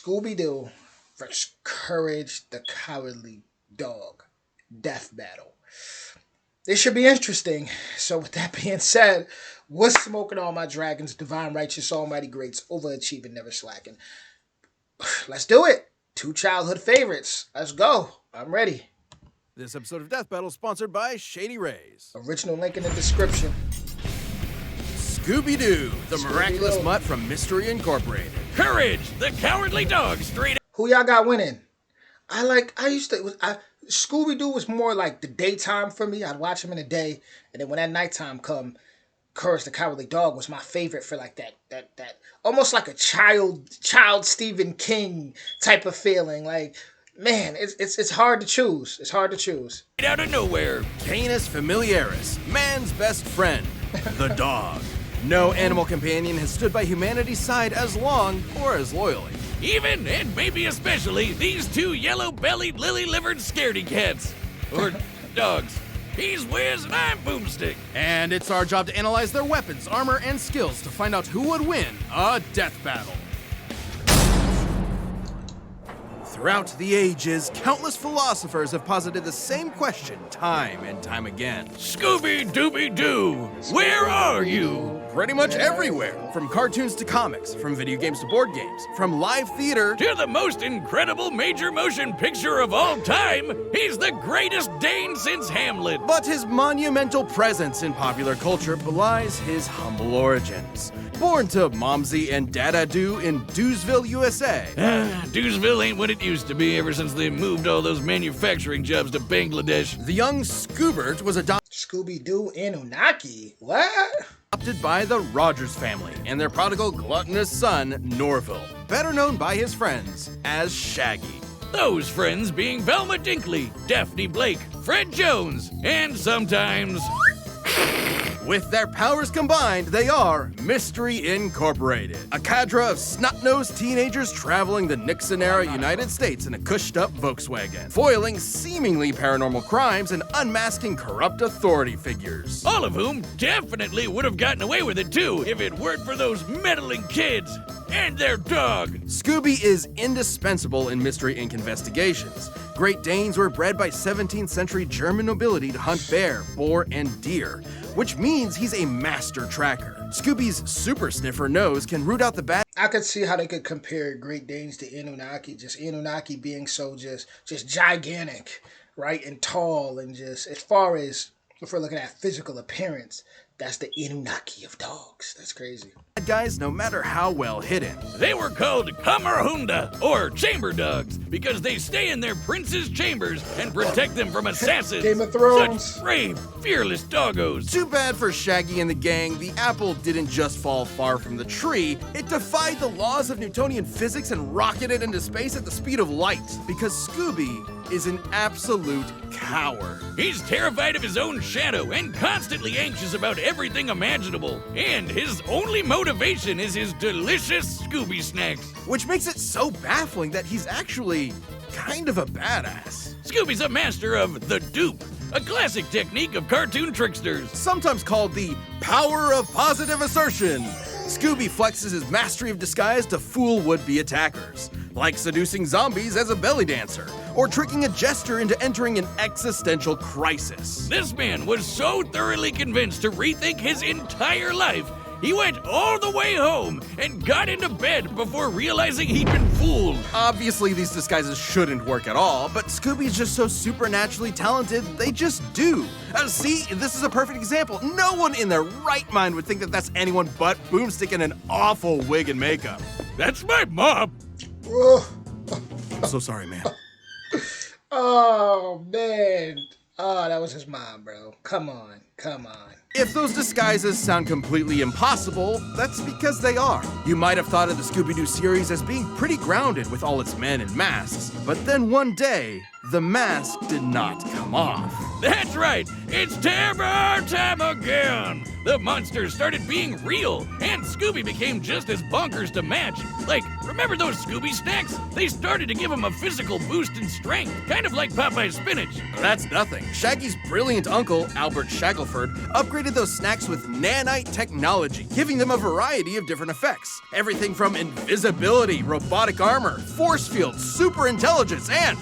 Scooby-Doo versus Courage the Cowardly Dog. Death battle. This should be interesting. So with that being said, what's smoking all my dragons, divine righteous, almighty greats, overachieving, never slacking. Let's do it. Two childhood favorites. Let's go. I'm ready. This episode of Death Battle is sponsored by Shady Rays. Original link in the description. Scooby-Doo, the Scooby-Doo. miraculous mutt from Mystery Incorporated. Courage, the cowardly dog, straight Who y'all got winning? Scooby-Doo was more like the daytime for me. I'd watch him in the day, and then when that nighttime come, Courage the Cowardly Dog was my favorite for like that almost like a child Stephen King type of feeling. Like, man, it's hard to choose. It's hard to choose. out of nowhere. Canis familiaris, man's best friend, the dog. No animal companion has stood by humanity's side as long or as loyally. Even, and maybe especially, these two yellow-bellied, lily-livered scaredy cats. Or dogs. He's Wiz and I'm Boomstick. And it's our job to analyze their weapons, armor, and skills to find out who would win a death battle. Throughout the ages, countless philosophers have posited the same question time and time again. Scooby-Dooby-Doo, where are you? Pretty much everywhere, from cartoons to comics, from video games to board games, from live theater To the most incredible major motion picture of all time, he's the greatest Dane since Hamlet. But his monumental presence in popular culture belies his humble origins. Born to Momsy and Dada-Doo in Doosville, USA. Doosville ain't what it used to be ever since they moved all those manufacturing jobs to Bangladesh. The young Scoobert was Scooby-Doo Anunnaki? What? adopted by the Rogers family and their prodigal gluttonous son, Norville, better known by his friends as Shaggy. Those friends being Velma Dinkley, Daphne Blake, Fred Jones, and sometimes... With their powers combined, they are Mystery Incorporated, a cadre of snot-nosed teenagers traveling the Nixon-era United States in a cushed-up Volkswagen, foiling seemingly paranormal crimes and unmasking corrupt authority figures. All of whom definitely would have gotten away with it too if it weren't for those meddling kids and their dog. Scooby is indispensable in Mystery Inc. investigations. Great Danes were bred by 17th century German nobility to hunt bear, boar, and deer, which means he's a master tracker. Scooby's super sniffer nose can root out the bad. I could see how they could compare Great Danes to Anunnaki, just Anunnaki being so just gigantic, right, and tall, and just as far as if we're looking at physical appearance, that's the Anunnaki of dogs. That's crazy. Bad guys, no matter how well hidden. They were called Kamarhunda, or chamber dogs, because they stay in their prince's chambers and protect them from assassins. Game of Thrones. Such brave, fearless doggos. Too bad for Shaggy and the gang, the apple didn't just fall far from the tree, it defied the laws of Newtonian physics and rocketed into space at the speed of light, because Scooby is an absolute coward. He's terrified of his own shadow and constantly anxious about everything imaginable. And his only motivation is his delicious Scooby snacks. Which makes it so baffling that he's actually kind of a badass. Scooby's a master of the dupe, a classic technique of cartoon tricksters. Sometimes called the power of positive assertion. Scooby flexes his mastery of disguise to fool would-be attackers, like seducing zombies as a belly dancer, or tricking a jester into entering an existential crisis. This man was so thoroughly convinced to rethink his entire life, he went all the way home and got into bed before realizing he'd been fooled. Obviously, these disguises shouldn't work at all, but Scooby's just so supernaturally talented, they just do. See, this is a perfect example. No one in their right mind would think that that's anyone but Boomstick in an awful wig and makeup. That's my mom. I'm so sorry, man. Oh, man. Oh, that was his mom, bro. Come on. If those disguises sound completely impossible, that's because they are. You might have thought of the Scooby-Doo series as being pretty grounded with all its men and masks, but then one day, the mask did not come off. That's right, it's terror time again! The monsters started being real, and Scooby became just as bonkers to match. Like, remember those Scooby snacks? They started to give him a physical boost in strength, kind of like Popeye's spinach. That's nothing. Shaggy's brilliant uncle, Albert Shackleford, upgraded those snacks with nanite technology, giving them a variety of different effects. Everything from invisibility, robotic armor, force field, super intelligence, and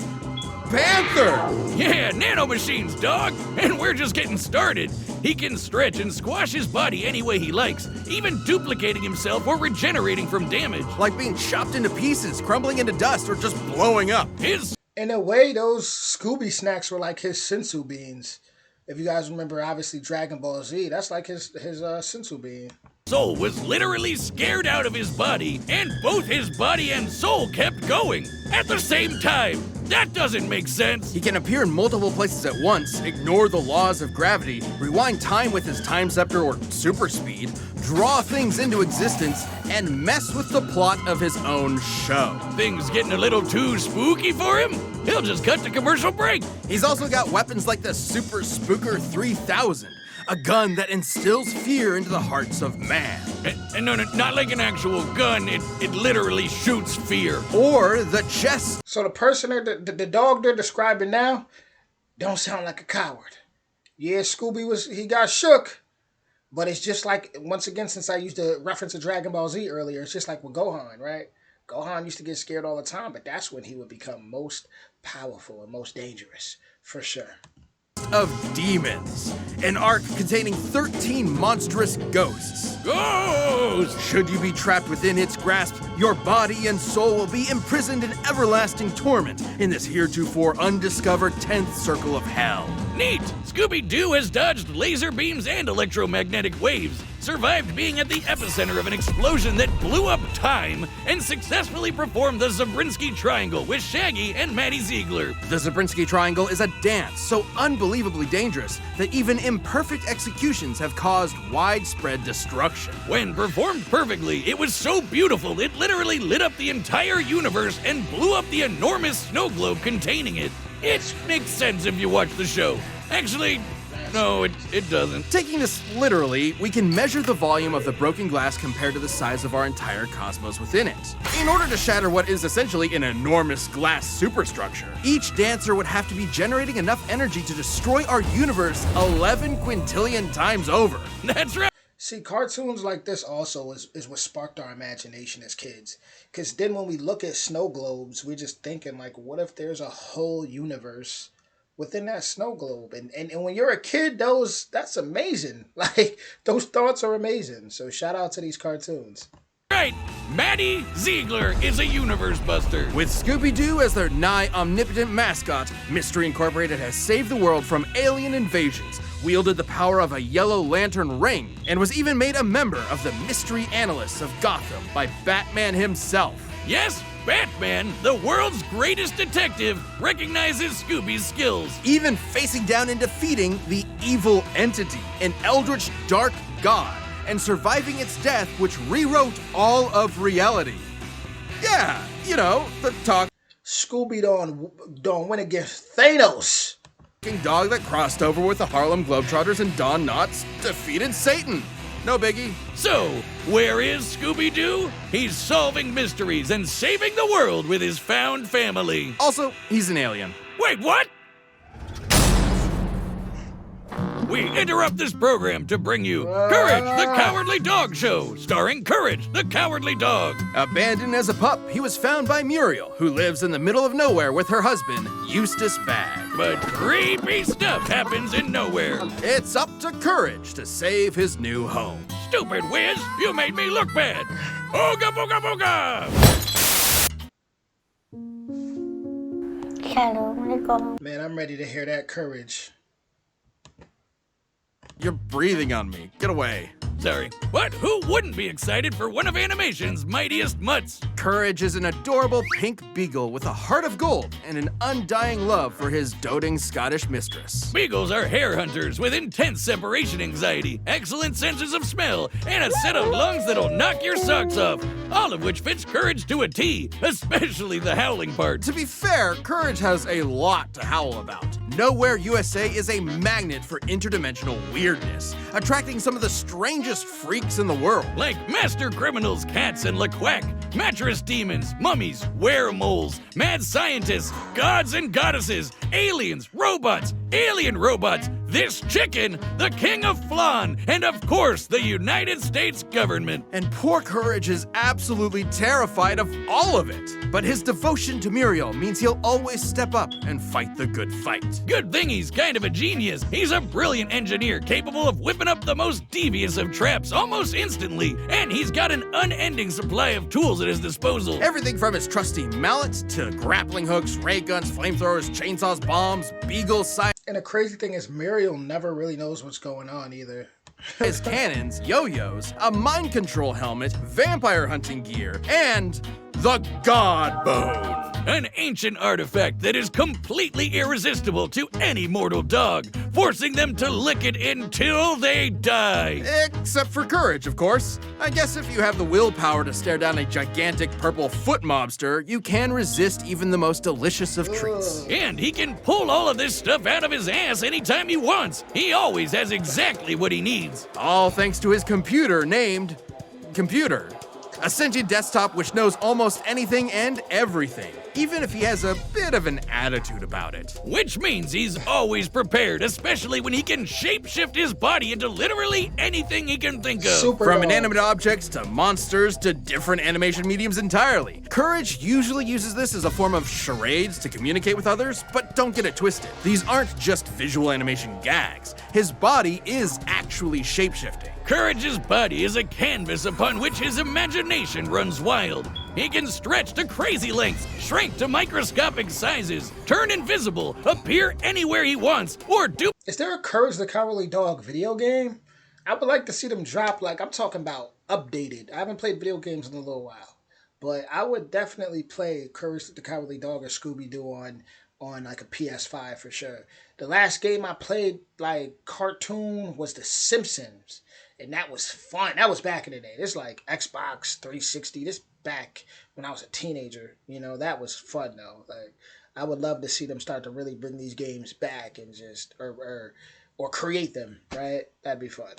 Panther! Yeah, nanomachines, dog! And we're just getting started. He can stretch and squash his body any way he likes, even duplicating himself or regenerating from damage. Like being chopped into pieces, crumbling into dust, or just blowing up. In a way, those Scooby snacks were like his sensu beans. If you guys remember, obviously, Dragon Ball Z, that's like his sensu bean. Soul was literally scared out of his body, and both his body and soul kept going at the same time. That doesn't make sense. He can appear in multiple places at once, ignore the laws of gravity, rewind time with his time scepter or super speed, draw things into existence, and mess with the plot of his own show. Things getting a little too spooky for him? He'll just cut to commercial break. He's also got weapons like the Super Spooker 3000, a gun that instills fear into the hearts of man. And no, not like an actual gun. It literally shoots fear. Or the chest. So the person, the dog they're describing now, don't sound like a coward. Yeah, Scooby he got shook, but it's just like, once again, since I used to reference to Dragon Ball Z earlier, it's just like with Gohan, right? Gohan used to get scared all the time, but that's when he would become most powerful and most dangerous, for sure. Of demons, an ark containing 13 monstrous ghosts. Ghosts! Should you be trapped within its grasp, your body and soul will be imprisoned in everlasting torment in this heretofore undiscovered 10th circle of hell. Neat! Scooby-Doo has dodged laser beams and electromagnetic waves, survived being at the epicenter of an explosion that blew up time, and successfully performed the Zabriskie Triangle with Shaggy and Maddie Ziegler. The Zabriskie Triangle is a dance so unbelievably dangerous that even imperfect executions have caused widespread destruction. When performed perfectly, it was so beautiful it literally lit up the entire universe and blew up the enormous snow globe containing it. It makes sense if you watch the show. Actually, no, it doesn't. Taking this literally, we can measure the volume of the broken glass compared to the size of our entire cosmos within it. In order to shatter what is essentially an enormous glass superstructure, each dancer would have to be generating enough energy to destroy our universe 11 quintillion times over. That's right. See, cartoons like this also is what sparked our imagination as kids. Because then when we look at snow globes, we're just thinking, like, what if there's a whole universe within that snow globe? And when you're a kid, that's amazing. Like, those thoughts are amazing. So shout out to these cartoons. Right, Maddie Ziegler is a universe buster. With Scooby-Doo as their nigh omnipotent mascot, Mystery Incorporated has saved the world from alien invasions, wielded the power of a yellow lantern ring, and was even made a member of the Mystery Analysts of Gotham by Batman himself. Yes, Batman, the world's greatest detective, recognizes Scooby's skills. Even facing down and defeating the evil entity, an eldritch dark god, and surviving its death, which rewrote all of reality. Yeah, you know, the talking Scooby don't win against Thanos. dog that crossed over with the Harlem Globetrotters and Don Knotts defeated Satan. No biggie. So, where is Scooby-Doo? He's solving mysteries and saving the world with his found family. Also, he's an alien. Wait, what? We interrupt this program to bring you Courage, the Cowardly Dog Show, starring Courage, the Cowardly Dog. Abandoned as a pup, he was found by Muriel, who lives in the middle of nowhere with her husband, Eustace Bagg. But creepy stuff happens in nowhere. It's up to Courage to save his new home. Stupid Wiz, you made me look bad. Ooga booga booga! Man, I'm ready to hear that Courage. You're breathing on me. Get away. Sorry. But who wouldn't be excited for one of animation's mightiest mutts? Courage is an adorable pink beagle with a heart of gold and an undying love for his doting Scottish mistress. Beagles are hare hunters with intense separation anxiety, excellent senses of smell, and a set of lungs that'll knock your socks off. All of which fits Courage to a T, especially the howling part. To be fair, Courage has a lot to howl about. Nowhere USA is a magnet for interdimensional weirdness, attracting some of the strangest freaks in the world. Like master criminals, cats, and LaQuack, mattress demons, mummies, weremoles, mad scientists, gods and goddesses, aliens, robots, alien robots, this chicken, the king of flan, and of course, the United States government. And poor Courage is absolutely terrified of all of it. But his devotion to Muriel means he'll always step up and fight the good fight. Good thing he's kind of a genius. He's a brilliant engineer capable of whipping up the most devious of traps almost instantly. And he's got an unending supply of tools at his disposal. Everything from his trusty mallet to grappling hooks, ray guns, flamethrowers, chainsaws, bombs, beagles, And the crazy thing is, Muriel never really knows what's going on either. his cannons, yo-yos, a mind control helmet, vampire hunting gear, and the God Bone. An ancient artifact that is completely irresistible to any mortal dog, forcing them to lick it until they die. Except for Courage, of course. I guess if you have the willpower to stare down a gigantic purple foot mobster, you can resist even the most delicious of treats. And he can pull all of this stuff out of his ass anytime he wants. He always has exactly what he needs. All thanks to his computer named Computer. A sentient desktop which knows almost anything and everything, even if he has a bit of an attitude about it. Which means he's always prepared, especially when he can shapeshift his body into literally anything he can think of. Super From dog. inanimate objects to monsters to different animation mediums entirely. Courage usually uses this as a form of charades to communicate with others, but don't get it twisted. These aren't just visual animation gags. His body is actually shapeshifting. Courage's body is a canvas upon which his imagination runs wild. He can stretch to crazy lengths, shrink to microscopic sizes, turn invisible, appear anywhere he wants, or do. Is there a Courage the Cowardly Dog video game? I would like to see them drop, like, I'm talking about updated. I haven't played video games in a little while. But I would definitely play Courage the Cowardly Dog or Scooby-Doo on like a PS5 for sure. The last game I played, like, cartoon was The Simpsons. And that was fun. That was back in the day. This like Xbox 360. This back when I was a teenager. You know, that was fun though. Like, I would love to see them start to really bring these games back and just or create them. Right? That'd be fun.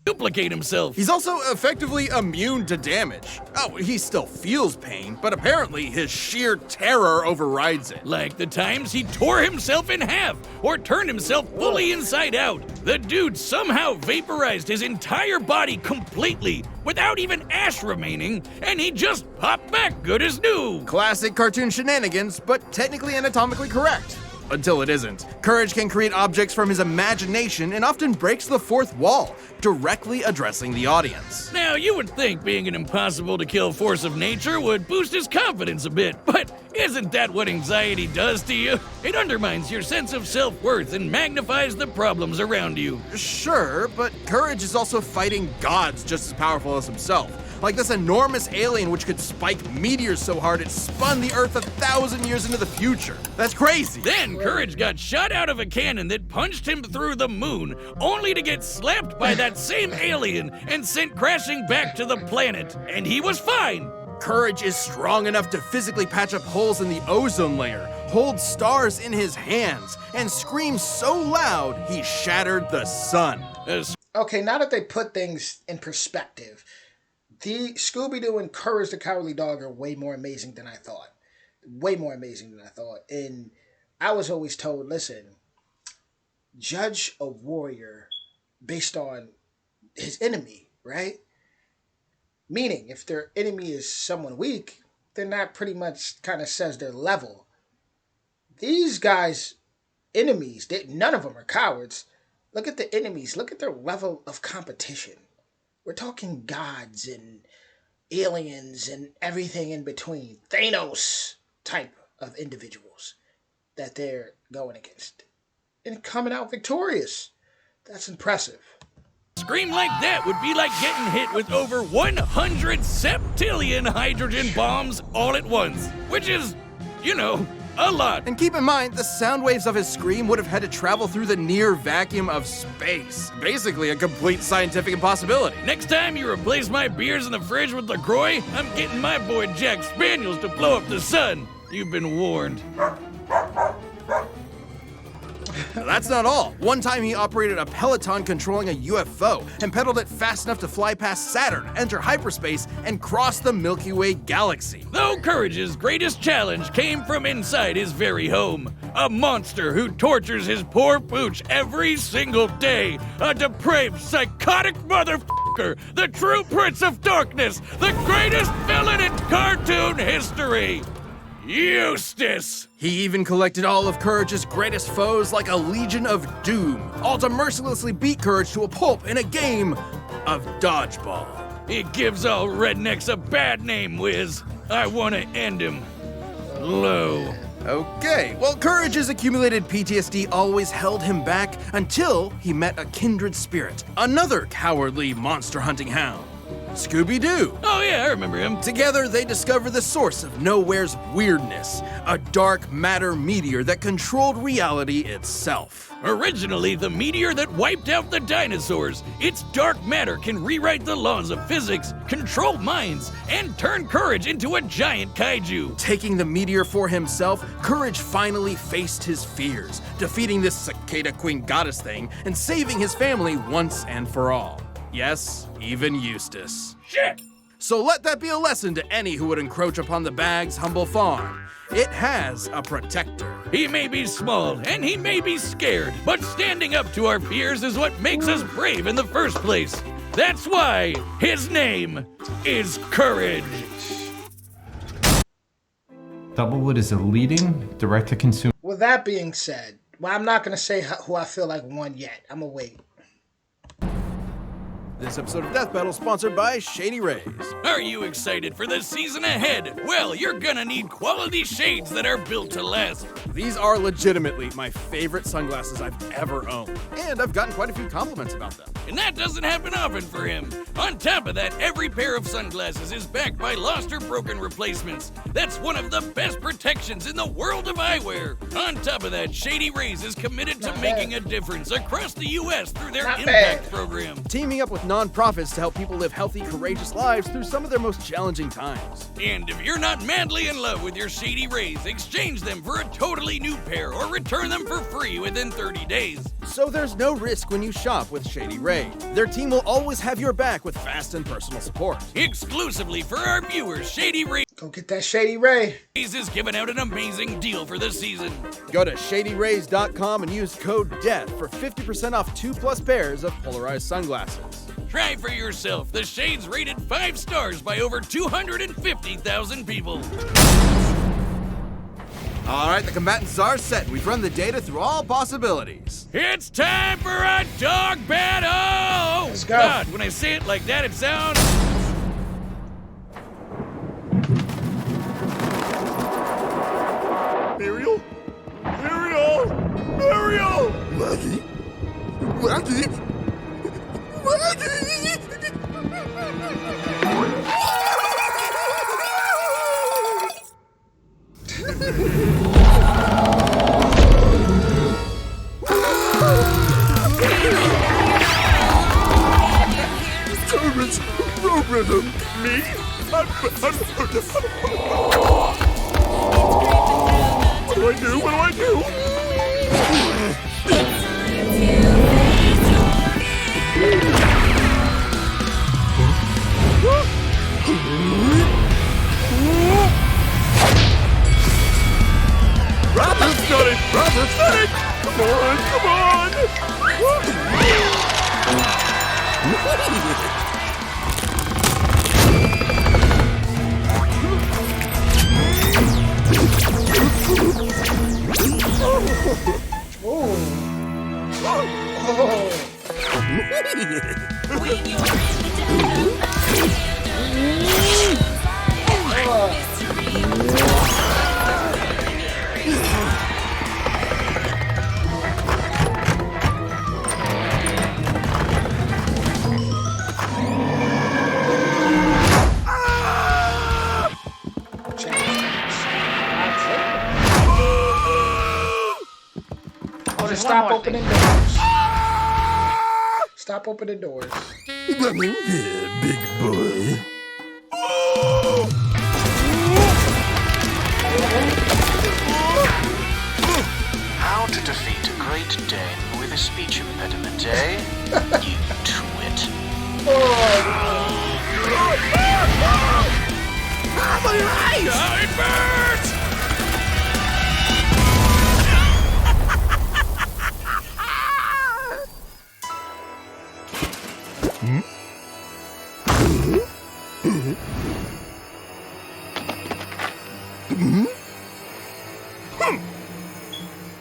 Duplicate himself. He's also effectively immune to damage. Oh, he still feels pain, but apparently his sheer terror overrides it. Like the times he tore himself in half or turned himself fully inside out. The dude somehow vaporized his entire body completely without even ash remaining, and he just popped back good as new. Classic cartoon shenanigans, but technically anatomically correct. Until it isn't. Courage can create objects from his imagination and often breaks the fourth wall, directly addressing the audience. Now, you would think being an impossible-to-kill force of nature would boost his confidence a bit, but isn't that what anxiety does to you? It undermines your sense of self-worth and magnifies the problems around you. Sure, but Courage is also fighting gods just as powerful as himself. Like this enormous alien which could spike meteors so hard it spun the Earth 1,000 years into the future. That's crazy. Then Courage got shot out of a cannon that punched him through the moon, only to get slapped by that same alien and sent crashing back to the planet. And he was fine. Courage is strong enough to physically patch up holes in the ozone layer, hold stars in his hands, and scream so loud he shattered the sun. Okay, now that they put things in perspective, the Scooby-Doo and Courage the Cowardly Dog are way more amazing than I thought. Way more amazing than I thought. And I was always told, listen, judge a warrior based on his enemy, right? Meaning, if their enemy is someone weak, then that pretty much kind of says their level. These guys' enemies, none of them are cowards. Look at the enemies. Look at their level of competition. We're talking gods and aliens and everything in between. Thanos type of individuals that they're going against. And coming out victorious. That's impressive. Scream like that would be like getting hit with over 100 septillion hydrogen bombs all at once, which is, a lot. And keep in mind, the sound waves of his scream would have had to travel through the near vacuum of space. Basically a complete scientific impossibility. Next time you replace my beers in the fridge with LaCroix, I'm getting my boy Jack Spaniels to blow up the sun. You've been warned. That's not all. One time he operated a Peloton controlling a UFO and pedaled it fast enough to fly past Saturn, enter hyperspace, and cross the Milky Way galaxy. Though Courage's greatest challenge came from inside his very home. A monster who tortures his poor pooch every single day. A depraved, psychotic motherfucker. The true Prince of Darkness. The greatest villain in cartoon history. Eustace! He even collected all of Courage's greatest foes like a Legion of Doom, all to mercilessly beat Courage to a pulp in a game of dodgeball. He gives all rednecks a bad name, Wiz. I want to end him. Low. Okay, well, Courage's accumulated PTSD always held him back until he met a kindred spirit, another cowardly monster-hunting hound. Scooby-Doo. Oh yeah, I remember him. Together, they discover the source of Nowhere's weirdness, a dark matter meteor that controlled reality itself. Originally the meteor that wiped out the dinosaurs, its dark matter can rewrite the laws of physics, control minds, and turn Courage into a giant kaiju. Taking the meteor for himself, Courage finally faced his fears, defeating this cicada queen goddess thing and saving his family once and for all. Yes, even Eustace. Shit! So let that be a lesson to any who would encroach upon the Bag's humble farm. It has a protector. He may be small and he may be scared, but standing up to our fears is what makes us brave in the first place. That's why his name is Courage. Doublewood is a leading direct-to-consumer. With that being said, well, I'm not going to say who I feel like won yet. I'm going to wait. This episode of Death Battle is sponsored by Shady Rays. Are you excited for the season ahead? Well, you're gonna need quality shades that are built to last. These are legitimately my favorite sunglasses I've ever owned, and I've gotten quite a few compliments about them. And that doesn't happen often for him. On top of that, every pair of sunglasses is backed by lost or broken replacements. That's one of the best protections in the world of eyewear. On top of that, Shady Rays is committed to making a difference across the U.S. through their Impact program. Teaming up with nonprofits to help people live healthy, courageous lives through some of their most challenging times. And if you're not madly in love with your Shady Rays, exchange them for a totally new pair or return them for free within 30 days. So there's no risk when you shop with Shady Ray. Their team will always have your back with fast and personal support. Exclusively for our viewers, Shady Rays Go get that Shady Ray. is giving out an amazing deal for the season. Go to ShadyRays.com and use code DEATH for 50% off 2+ pairs of polarized sunglasses. Try for yourself. The shades rated 5 stars by over 250,000 people. All right, the combatants are set. We've run the data through all possibilities. It's time for a dog battle! Let's go. God, when I say it like that, it sounds... Muriel? Muriel! Muriel! Maggie? Maggie? Maggie! Courage! Road rhythm! Me? What do I do? What do I do? Robert's got it! Robert's got it! Come on! Come on! Oh, just stop opening doors. Stop opening doors. Big boy. How to defeat a Great Dane with a speech impediment, eh? You twit. My eyes! It burns!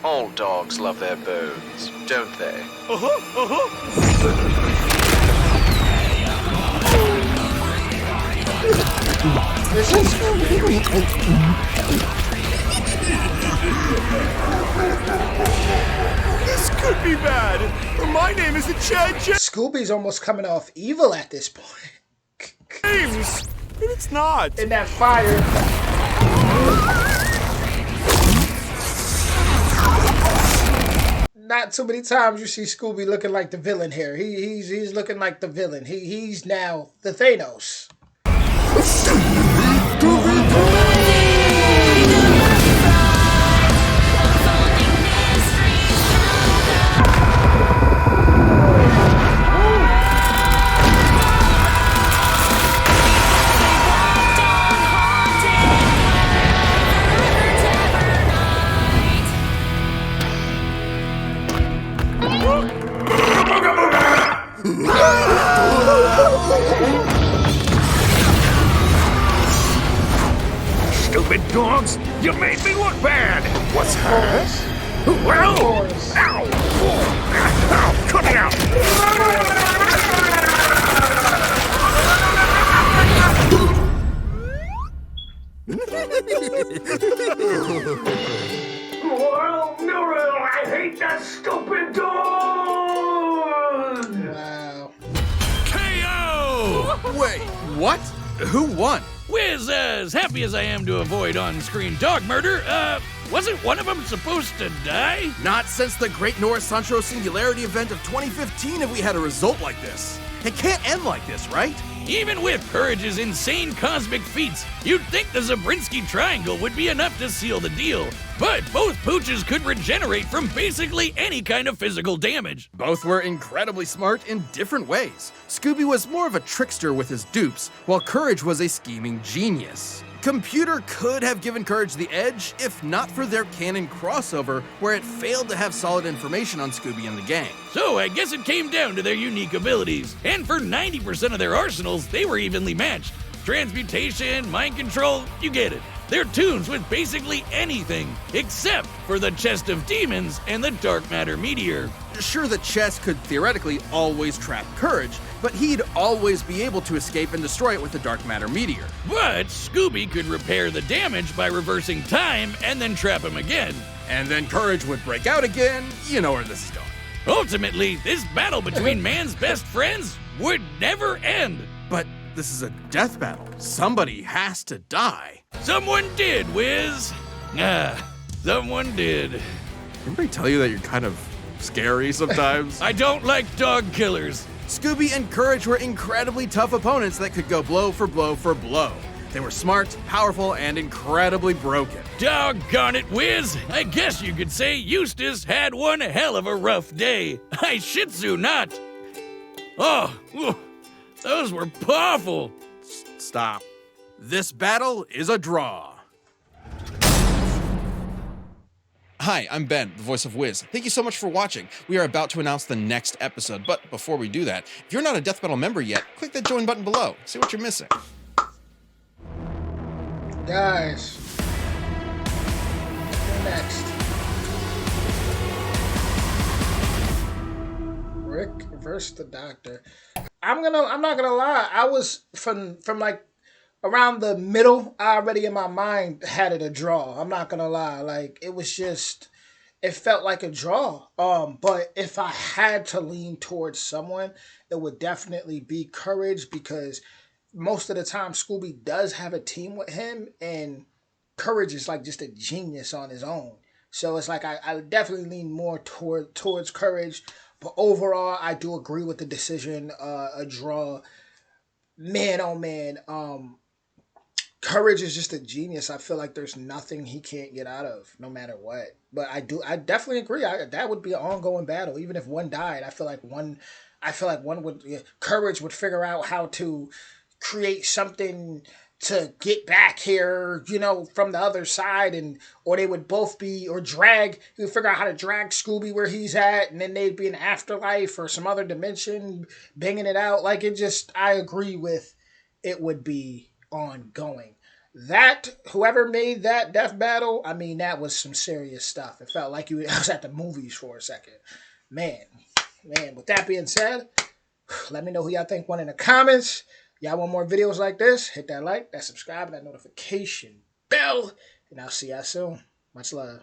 All dogs love their bones, don't they? This is This could be bad. My name is Chad Scooby's almost coming off evil at this point. James. It's not. In that fire. Not too many times you see Scooby looking like the villain here. He's looking like the villain. He's now the Thanos. Stupid dogs, you made me look bad. What's hers? Well, ow! Ow, cut it out! Well, Muriel, I hate that stupid dog! Wow. KO! Wait, what? Who won? Wiz, as happy as I am to avoid on-screen dog murder, wasn't one of them supposed to die? Not since the Great Norris Sancho Singularity event of 2015 have we had a result like this. It can't end like this, right? Even with Courage's insane cosmic feats, you'd think the Zabrinsky Triangle would be enough to seal the deal. But both pooches could regenerate from basically any kind of physical damage. Both were incredibly smart in different ways. Scooby was more of a trickster with his dupes, while Courage was a scheming genius. Computer could have given Courage the edge if not for their canon crossover, where it failed to have solid information on Scooby and the gang. So I guess it came down to their unique abilities. And for 90% of their arsenals, they were evenly matched. Transmutation, mind control, you get it. They're tunes with basically anything, except for the Chest of Demons and the Dark Matter Meteor. Sure, the chest could theoretically always trap Courage, but he'd always be able to escape and destroy it with the Dark Matter Meteor. But Scooby could repair the damage by reversing time and then trap him again. And then Courage would break out again. You know where this is going. Ultimately, this battle between man's best friends would never end. But this is a death battle. Somebody has to die. Someone did, Wiz. Someone did. Anybody tell you that you're kind of scary sometimes? I don't like dog killers. Scooby and Courage were incredibly tough opponents that could go blow for blow for blow. They were smart, powerful, and incredibly broken. Doggone it, Wiz. I guess you could say Eustace had one hell of a rough day. I shih tzu not. Oh, those were powerful. Stop. This battle is a draw. Hi, I'm Ben, the voice of Wiz. Thank you so much for watching. We are about to announce the next episode, but before we do that, if you're not a Death Battle member yet, click that join button below. See what you're missing. Guys. Next. Rick versus the Doctor. I'm not gonna lie. I was from like around the middle, I already in my mind had it a draw. I'm not gonna lie. Like it felt like a draw. But if I had to lean towards someone, it would definitely be Courage, because most of the time Scooby does have a team with him, and Courage is like just a genius on his own. So it's like I definitely lean more towards Courage. But overall, I do agree with the decision. A draw. Man, oh man. Courage is just a genius. I feel like there's nothing he can't get out of, no matter what. But I definitely agree. That would be an ongoing battle, even if one died. I feel like one would, yeah, Courage would figure out how to create something to get back here, from the other side, and or they would both be, or drag. He would figure out how to drag Scooby where he's at, and then they'd be in afterlife or some other dimension, banging it out. Like it just, I agree with, it would be ongoing. That whoever made that death battle, I mean, that was some serious stuff. It felt like I was at the movies for a second. Man. With that being said, let me know who y'all think won in the comments. Y'all want more videos like this? Hit that like, that subscribe, and that notification bell. And I'll see y'all soon. Much love.